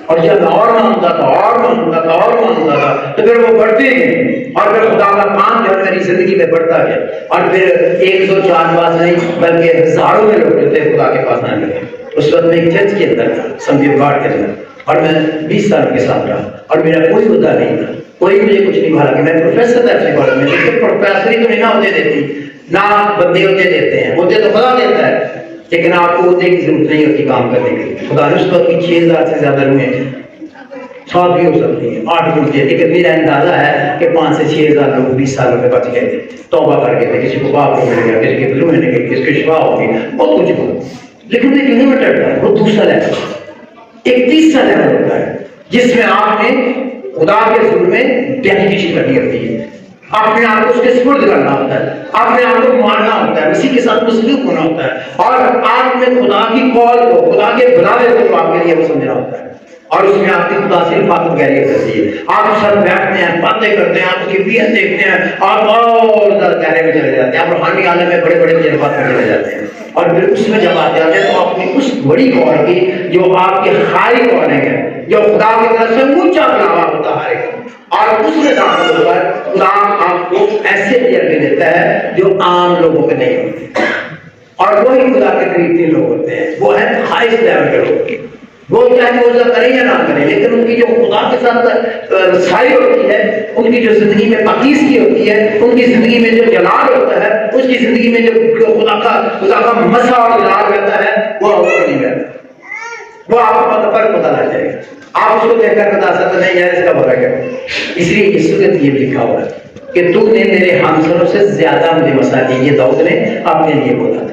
اور جب اور مانگتا تھا اور مانگتا تھا اور مانگتا تھا تو پھر وہ بڑھتے گئے اور پھر خدا کا کام جو میری زندگی میں بڑھتا گیا اور پھر 104 پاس نہیں بلکہ ہزاروں میں لوگ جو تھے خدا کے پاس آنے لگے. اس وقت میں ایک چرچ کے اندر تھا سمجھے گاڑ کے اندر اور میں 20 سال کے ساتھ رہا اور میرا کوئی عہدہ نہیں تھا, کوئی مجھے کچھ نہیں. حالانکہ میں پروفیسر تھا اپنے کالج میں, لیکن پروفیسری تو نہیں نہ ہوتے دیتی نہ بندے ہوتے دیتے ہیں, ہوتے تو خدا دیتا ہے لیکن آپ کو عہدے کی ضرورت نہیں ہوتی کام کرنے کے لیے. خدا نے اس وقت کی 6000 سے زیادہ روحیں 100 بھی ہو سکتی ہیں 8 گھنٹے, لیکن میرا اندازہ ہے کہ 5 سے 6000 لوگ 20 سالوں میں بچ گئے تھے, توبہ کر گئے تھے, کسی کو باپ کو مل گیا, کسی کے بلو ملنے گئی, کسی کی شفا ہوگی, بہت کچھ ہو. لیکن ایک لمیٹڈ ہے, وہ دوسرا لیول, ایک تیسرا لیول ہوتا ہے جس میں آپ نے خدا کے حضور میں ڈیڈیکیشن کرنی ہوتی ہے, اپنے آپ کو اس کے سپرد کرنا ہوتا ہے, اپنے آپ کو ماننا ہوتا ہے, اسی کے ساتھ مسلوق ہونا ہوتا ہے, اور آپ میں خدا کی کال کو, خدا کے بلاوے کو آپ کے لیے وہ سمجھنا ہوتا ہے, اور اس میں آپ کی خدا سے فاقت گہریت کرتی ہے. آپ اس ساتھ بیٹھتے ہیں, باتیں کرتے ہیں, آپ کی بیعت دیکھتے ہیں, آپ اور زیادہ گہرے میں چلے جاتے ہیں, آپ روحانی عالم میں بڑے بڑے تجربات میں چلے جاتے ہیں, اور پھر اس میں جب آپ جاتے ہیں تو اپنی اس بڑی کال کی جو آپ کے خالی کالیں ہیں, جو خدا کی طرف سے اونچا بلاوا ہوتا ہے, اور اس میں داخل ہو کر خدا آپ کو ایسے تجربے دیتا ہے جو عام لوگوں کے نہیں ہوتے, اور وہی خدا کے قریب کے لوگ ہوتے ہیں, وہ ہے ہائیسٹ لیول کے لوگ. وہ چاہے روزہ کریں یا نہ کریں, لیکن ان کی جو خدا کے ساتھ رسائی ہوتی ہے, ان کی جو زندگی میں پاکیزگی ہوتی ہے, ان کی زندگی میں جو جلال ہوتا ہے, اس کی زندگی میں جو خدا کا مسا اور جلال رہتا ہے, وہ نہیں رہتا, وہ آپ کو فرق پتہ لگ جائے گا. آپ اس کو دیکھ کر بتا سکتے نہیں یار اس کا فرق ہے. اس لیے یسوع نے یہ لکھا ہوا ہے کہ تو نے میرے ہمسروں سے زیادہ مجھے مسا دی. یہ داؤد نے اپنے لیے بولا تھا,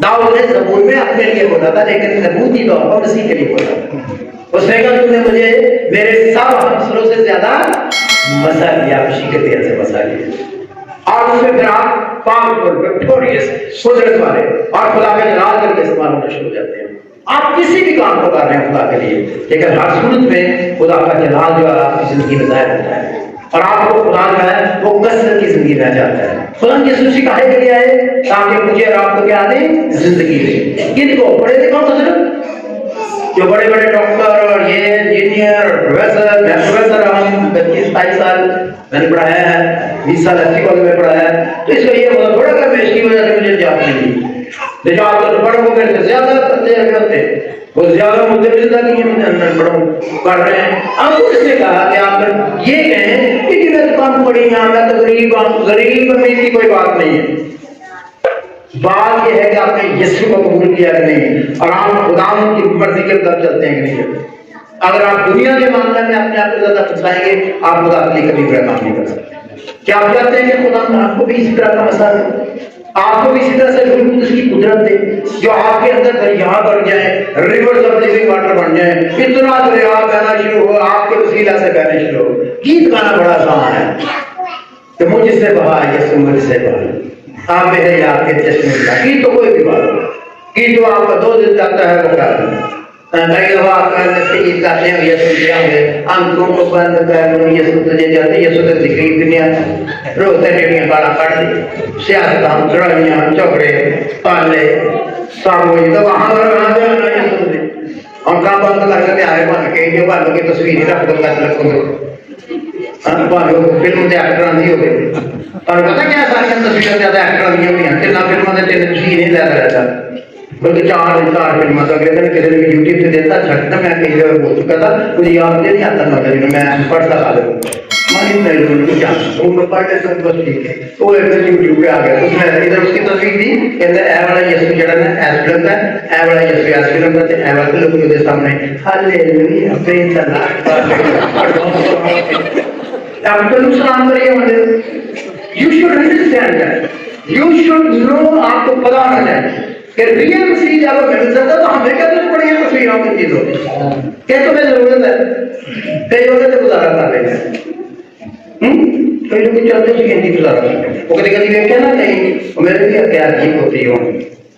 داؤد نے زبور میں اپنے لیے بولا تھا, لیکن نبوتی طور پر مسیح کے لیے بولا تھا. اس نے کہا تم نے مجھے میرے سب ہمسروں سے زیادہ مسا دیا, خوشی کے تیل سے مسا دیا. اور اس میں پھر آپ پاورفل, وکٹوریس, قدرت والے اور خدا کے جلال کر کے استعمال ہونا شروع ہو جاتے ہیں. آپ کسی بھی کام کو کر رہے ہیں خدا کے لیے, لیکن ہر صورت میں خدا کا جلال جو ہے آپ کی زندگی میں ظاہر ہوتا ہے, اور آپ کو خدا جو ہے وہ کثرت کی زندگی رہ جاتا ہے. خدا یسوع مسیح کہے کے لیے آئے تاکہ مجھے اور آپ کو کیا دیں, زندگی دیں. کن کو؟ پڑھے لکھوں کو صرف جو بڑے بڑے ڈاکٹر اور یہ انجینئر پروفیسر, میں پروفیسر ہوں, 25-27 سال میں نے پڑھایا ہے, 20 سال ایس ٹی کالج میں پڑھایا ہے, تو اس کا یہ مطلب تھوڑا کہ میں اس کی وجہ سے مجھے نجات نہیں دی. نجات تو بڑوں کو میرے سے زیادہ کرتے ہوتے, وہ زیادہ مدد زندگی میں بڑوں کر رہے ہیں. اب اس نے کہا کہ آپ یہ کہیں کہ میں تو کم پڑھی ہوں, میں تو غریب ہوں. غریب امیر کی کوئی بات نہیں ہے, بات یہ ہے کہ آپ نے یسوع کو قبول کیا کہ نہیں, اور آپ خدا کی مرضی کے اندر چلتے ہیں کہ نہیں. اگر آپ دنیا کے معاملے میں اپنے آپ کو زیادہ پھنسائیں گے, آپ خدا کے لیے کبھی بڑا کام نہیں کر سکتے. کیا آپ چاہتے ہیں کہ خدا آپ کو بھی اسی طرح کا مسئلہ دے, آپ کو بھی اسی طرح سے بالکل اس کی قدرت دے, جو آپ کے اندر دریا بن جائیں, ریورز آف لیونگ واٹر بن جائیں, اتنا دریا بہنا شروع ہو, آپ کے وسیلہ سے بہنے شروع ہو. گیت گانا بڑا آسان ہے کہ مجھ سے بہا یسوع مجھ سے بہا, آپ میرے آپ کے چشمے کا. گیت تو کوئی بھی بات ہو, گیت تو آپ کا 2 دن جاتا ہے وہ کر دیں. کئی دفعہ آپ کا گیت گاتے ہیں یسوع دے ہوں, آنکھوں کو بند کر لو, یسوع تجھے جاتے, یسوع تک ذکری دنیا روتے ریڑیاں گالا کٹ دی, سیاستاں, لڑائیاں, جھگڑے, پالے سب ہوئی, تو وہاں پر یسوع دے اور کام بند کر کے آئے بن کے جو والوں کی تصویر رکھ دو کر رکھو گے. فلم کے ایکٹر نہیں ہو گئے, اور پتا کیا ساری تصویریں زیادہ ایکٹر نہیں ہوتی ہیں, تین فلموں سے 3 تصویر نہیں زیادہ رہتا, بلکہ 4 فلموں سے. اگلے دن کسی نے یوٹیوب سے دیتا چھٹتا, میں کہیں جگہ بول چکا تھا, مجھے یاد نہیں آتا نظر میں پڑھ سکا دوں پڑھ لیتا ہوں, بس ٹھیک ہے. وہ ایک دن یوٹیوب پہ آ گیا, اس میں ادھر اس کی تصویر تھی, کہتے اے والا یسوع جڑا نا ایس فلم ہے, اے والا یسوع ایس فلم ہے, اے والا لوگ میرے سامنے ہاللیلویا پریز دی لارڈ. آپ کو نقصان کریے مجھے. You should understand that. You should know, آپ کو پتا ہونا چاہیے کہ ریئل مسیح جب مل سکتا تو ہمیں کیا ضرورت پڑی ہے تصویروں کی چیزوں کی, کہ تمہیں ضرورت ہے. کئی وقت سے گزارا کر لیں گے, کئی لوگ چلتے اس کی گزارا کر لیں گے. وہ کبھی کبھی دیکھتے ہیں نا کہیں میرے بھی کیا عجیب ہوتی ہے,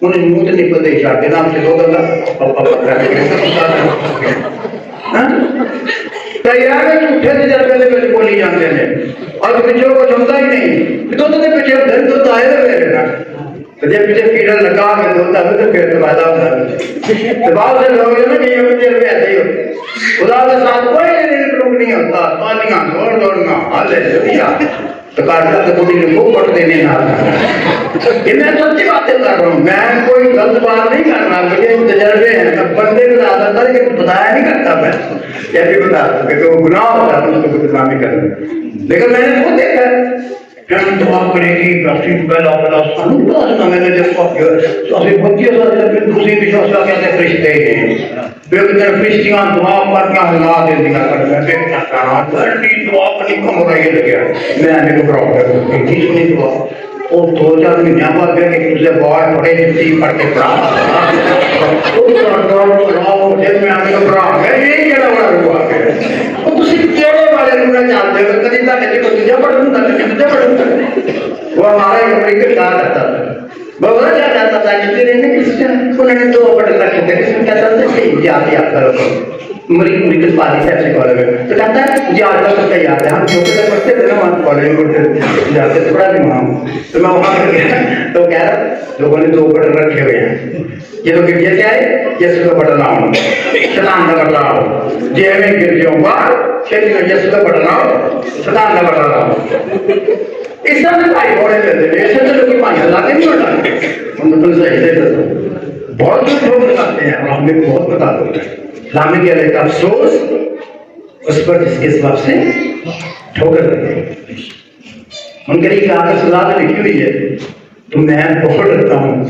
انہیں منہ سے نکلتے ہی چاہتے نام سے 2 گلا تیار ہے جھوٹے تجربے میں بولی جاتے ہیں, اور پچھوں کو چھوڑتا ہی نہیں. 2 دن پیچھے دن تو آئے ہوئے رہنا, تو جب مجھے فیڈر لگا میں دھوتا ہوں تو پھر دوبارہ ہوتا ہے تو بعض سے لوگ ہیں نا کہ یہ مجھے میں ایسے ہی ہوتا خدا کے ساتھ کوئی روک نہیں ہوتا پانیاں دوڑنا ہاللویا تو کاٹا تو کبھی نے وہ پڑھ دینے نہ یہ میں سچی باتیں کر رہا ہوں میں کوئی غلط بات نہیں کر رہا مجھے تجربے ہیں میں بندے کو زیادہ تر کہ بتایا نہیں کرتا میں یہ بھی بتا دوں کہ وہ گناہ ہوتا ہے اس کو بدنامی کرنا لیکن میں نے وہ دیکھا ہم دعا کرے گی ڈاکٹر پہلا پہلا سانو تو میں نے دیکھا کہ اسی بچے سے پھر دوسری وشواس کا کہتے فرشتے ہیں پھر کہ فرشتیاں دعا کر کے ہلا دے دیا کرتے ہیں کیا کرنا بڑی دعا کرنے کو ہو رہی ہے گیا میں نے کو پرابلم کی سنی دعا وہ 2-4 مہینے بعد کہ تجھے بہت بڑے جتی پڑھ کے پڑھا تو پڑھاؤ جب میں نے کو پڑھا ہے یہ کیا بڑا ہوا ہے وہ تسی کیڑے والے نوں جانتے ہو کدی تا کہ تجھے پڑھوں گا تجھے پڑھوں گا وہ ہمارا امریکہ کہا کرتا تھا بہت کیا جاتا تھا کہ تیرے نے کس انہوں نے 2 بڑے رکھے تھے اس میں کہتا تھا کہ یاد یاد کرو امریکہ پالی سے ایسے کالج میں تو کہتا ہے مجھے آج تک اس کا یاد ہے ہم چھوٹے سے پڑھتے تھے نا وہاں کالج میں پڑھتے جاتے تھے بڑا بھی وہاں تو میں وہاں پر گیا تو کہہ رہا لوگوں نے 2 بٹن رکھے ہوئے ہیں یہ تو یہ کیا ہے یسو کا بٹن آؤ شیطان کا بٹن آؤ جی میں گر جاؤں گا یسو کا بٹن آؤ شیطان کا بٹن آؤ اس طرح سے بھائی بڑے لیتے ہیں ایسے تو لوگ پانی اللہ کے نہیں ہوتا ہم تو صحیح سے کرتے بہت سے لوگ بتاتے ہیں اور ہمیں بہت بتا دو اسلام میں کیا رہتا افسوس اس پر جس کے سبب سے ٹھوکر لگے ان کے لیے کہ آگے سزا تو لکھی ہوئی ہے تو میں بہت ڈرتا ہوں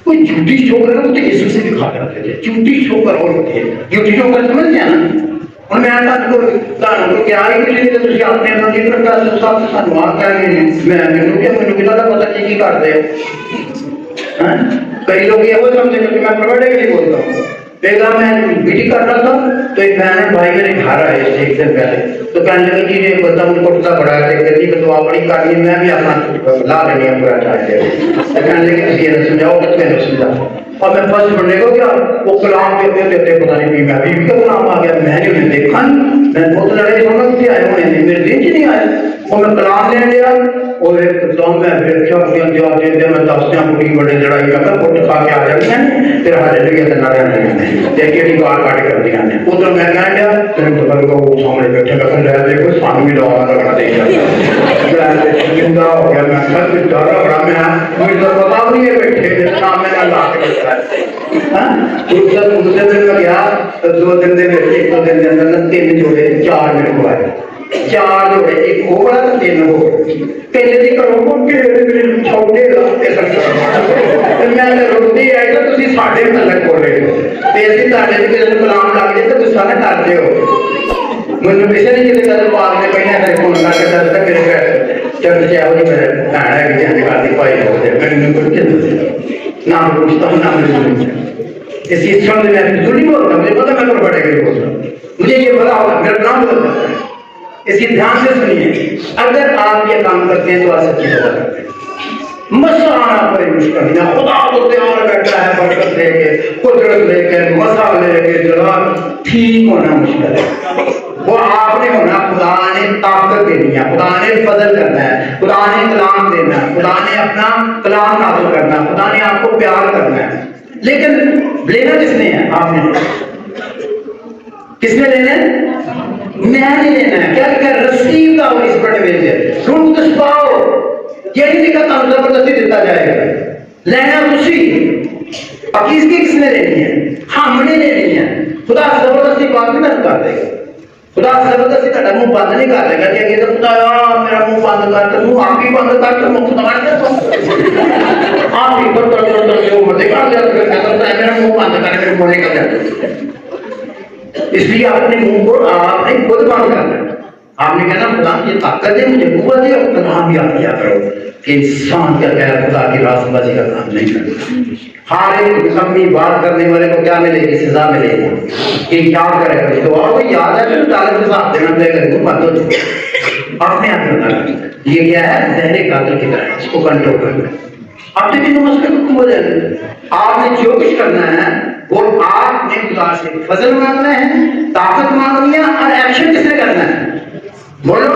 کوئی جھوٹی ٹھوکر ہے وہ تو یسوع سے دکھا کرتے تھے جھوٹی ٹھوکر اور ہوتی ہے جھوٹی ٹھوکر سمجھ گیا نا اور میں آتا کو کیا ہی کچھ نہیں تو اپنے اپنا کی طرف سے ساتھ سنوار کر گئے میں پتا پتا کی کرتے ہیں کئی لوگ یہ وہ سمجھے کہ میں پروڈے کے لیے بولتا ہوں پہلا میں میٹنگ کر رہا تھا تو ایک بہن بھائی میرے گھر آئے تھے ایک دن پہلے تو کہنے لگے جی یہ بندہ ان کو ٹوٹا بڑا ہے کہ تو دعا بڑی کرنی میں بھی اپنا لا لینی ہے پورا چاہتے ہیں تو کہنے لگے کسی نے سمجھاؤ کس نے سمجھاؤ اور میں فرسٹ پڑھنے کو کیا وہ کلام کے ہوتے پتہ نہیں میں بھی کا کلام آ گیا میں نے انہیں دیکھا نہیں میں بہت لڑائی سمجھ کے آئے ہوئے میرے دن چ نہیں آئے اور میں کلام لے لیا اور ایک کلام میں پھر کیا جواب دے دیا میں دستیاں بڑی بڑی لڑائی کا کر کٹ کھا کے آ جاتی ہیں پھر ہاللویا تے نعرے نہیں تے کیڑی بات کاٹ کر دیا نے ادھر میں کہہ گیا پھر تو کل کو سامنے بیٹھے کا لے دیکھو سانو بھی دعا کرنا دے گیا زندہ ہو گیا میں سب ڈر بڑا میں مجھے تو پتا نہیں ہے بیٹھے سامنے نہ لا کے دوسرے دن میں گیا تو 2 دن دے بیٹھے 1 دن دے اندر 3 جوڑے 4 میرے کو آئے 4 جوڑے ایک ہو بڑا 3 ہو پہلے دی کرو کو کہ چھوٹے راستے پر میں نے روٹی آئی تو تسی ساڈے تلک بولے تے اسی تاڈے دے کسے کلام لگ جائے تے غصہ نہ کردے ہو مجھے کسی نے کسی طرح بعد میں کہیں ایسے فون کر کے دستا میرے گھر چرچ سے آؤ میرے بھن ہے کہ جانے کا دی پائی ہو جائے میں نے کچھ نہیں نام پوچھتا ہوں نام نہیں اس چیز سمجھ میں فضول نہیں بولتا مجھے پتا میں بڑے کے لیے بولتا مجھے یہ پتا ہوگا میرا نام بدل جاتا ہے اس کی دھیان سے سنیے اگر آپ یہ کام کرتے ہیں تو آپ سچی دعا کرتے ہیں مسئلہ آنا کوئی مشکل نہیں خدا تو تیار بیٹھا ہے برکت لے کے قدرت لے کے مسئلہ لے کے جلال ٹھیک ہونا مشکل ہے وہ آپ نے ہونا خدا نے طاقت دینی ہے خدا نے فضل کرنا ہے خدا نے کلام دینا ہے خدا نے اپنا کلام نازل کرنا ہے خدا نے آپ کو پیار کرنا ہے لیکن لینا کس نے ہے آپ نے کس نے لینا ہے میں نہیں لینا ہے کیا کہ رسیو کا ہوئی اس بڑے بیجے سن کس پاؤ یہ نہیں دکھا تم زبردستی دیتا جائے گا لینا تسی باقی اس کی کس نے لینی ہے ہم نے لینی ہے خدا زبردستی بات نہیں کر دے گا خدا زبردستی کا منہ بند نہیں کر دے گا کہ یہ خدا میرا منہ بند کر تو منہ آپ ہی بند کر تو منہ خدا کر آپ ہی بند کر جو مرضی کر دیا تو کہتا ہے میرا منہ بند کر میرے منہ نکل جاتا اس لیے اپنے منہ کو آپ نے خود بند کرنا آپ نے کہنا خدا یہ طاقت ہے مجھے قوت دے اور کلام یاد کیا کرو کہ انسان کیا کہہ خدا کی راست بازی کا کام نہیں کرتا ہر ایک لمبی بات کرنے والے کو کیا ملے گی سزا ملے گی کہ یاد کرے گا تو آپ کو یاد ہے پھر طالب کے ساتھ دینا دے کر بند ہو چکے اپنے آپ کرنا یہ کیا ہے ذہنی قاتل کی طرح اس کو کنٹرول کرنا اب دیکھیں تو مسئلہ ختم ہو جائے گا آپ نے جو کچھ کرنا ہے وہ آپ نے خدا سے فضل مانگنا ہے طاقت مانگنی ہے اور ایکشن کس نے کرنا ہے بولو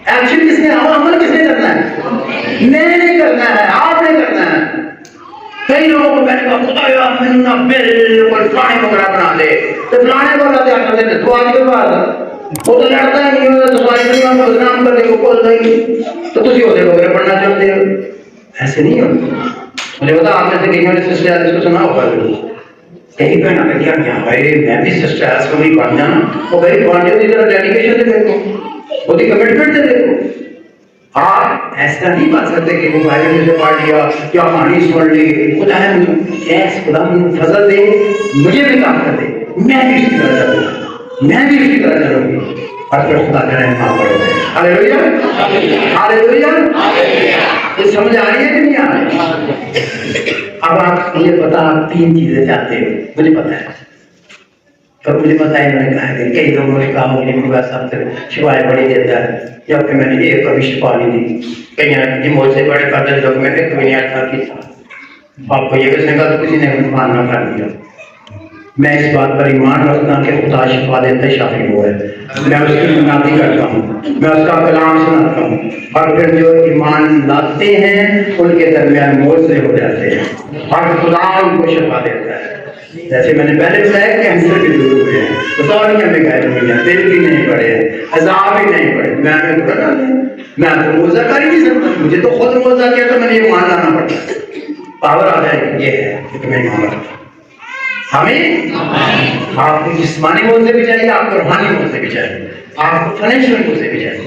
ایکشن کس نے عمل کس نے کرنا ہے میں نہیں کرنا ہے آپ نے کرنا بندہ بالکل فلانے کو بڑا بنا دے تو فلانے کو اللہ تعالیٰ کہتے تو آج کے بعد وہ تو لڑتا ہی نہیں ہوتا تو ساری دنیا کو بدنام کرنے کو بولتا ہی تو تسی ہوتے وغیرہ پڑھنا چاہتے ہو. ایسے نہیں ہوتا. مجھے پتا آپ میں سے کئی والے سسٹر اس کو سنا ہوگا کئی بہن آ گیا کیا بھائی میں بھی سسٹر ایس کو نہیں پڑھ جانا وہ بھائی پڑھ جاتی ذرا ڈیڈیکیشن سے دیکھو وہ کمٹمنٹ سے دیکھو. آپ ایسا نہیں بات سکتے کہ وہ بھائی سے پڑھ لیا کیا کہانی سن لی خدا ہے ایس خدا فضل دے مجھے بھی کام کر دے میں بھی اسی طرح چلوں گا میں بھی اسی طرح چلوں گی اور پھر خدا کا رحم پڑے گا. ہاللیلویا ہاللیلویا. یہ سمجھ آ رہی ہے کہ نہیں آ رہی؟ اب آپ مجھے پتا آپ تین چیزیں چاہتے ہو مجھے پتا ہے پر مجھے پتا ہے انہوں نے کہا کہ کئی لوگوں نے کہا مجھے میرے پاس سب سے شفائیں بڑی دیتا ہے جبکہ میں نے ایک کبھی شفا نہیں دی. کئی نے مجھ سے بڑے قدر لوگ میں نے کبھی نہیں اٹھا کی تھا آپ کو یہ کس نے کہا تو کسی نے ماننا کر دیا. میں اس بات پر ایمان رکھتا ہوں کہ خدا شفا دیتا شافی وہ ہے. میں اس کی منادی کرتا ہوں میں اس کا کلام سناتا ہوں اور پھر جو ایمان لاتے ہیں ان کے درمیان معجزے ہو جاتے ہیں اور خدا ان کو شفا دیتا ہے. جیسے میں نے پہلے بتایا کینسر بھی دور ہوئے ہیں بطوریاں میں گئے ہوئی ہیں دل بھی نہیں پڑے ہیں عذاب بھی نہیں پڑے. میں تو موزہ کر ہی نہیں سکتا مجھے تو خود موزہ کیا تو میں نے یہ مان لانا پڑتا پاور آ جائے یہ ہے کہ تمہیں مان رکھتا. ہمیں آپ کو جسمانی موزے بھی چاہیے آپ کو روحانی موزے بھی چاہیے آپ کو فائنینشیل موزے بھی چاہیے.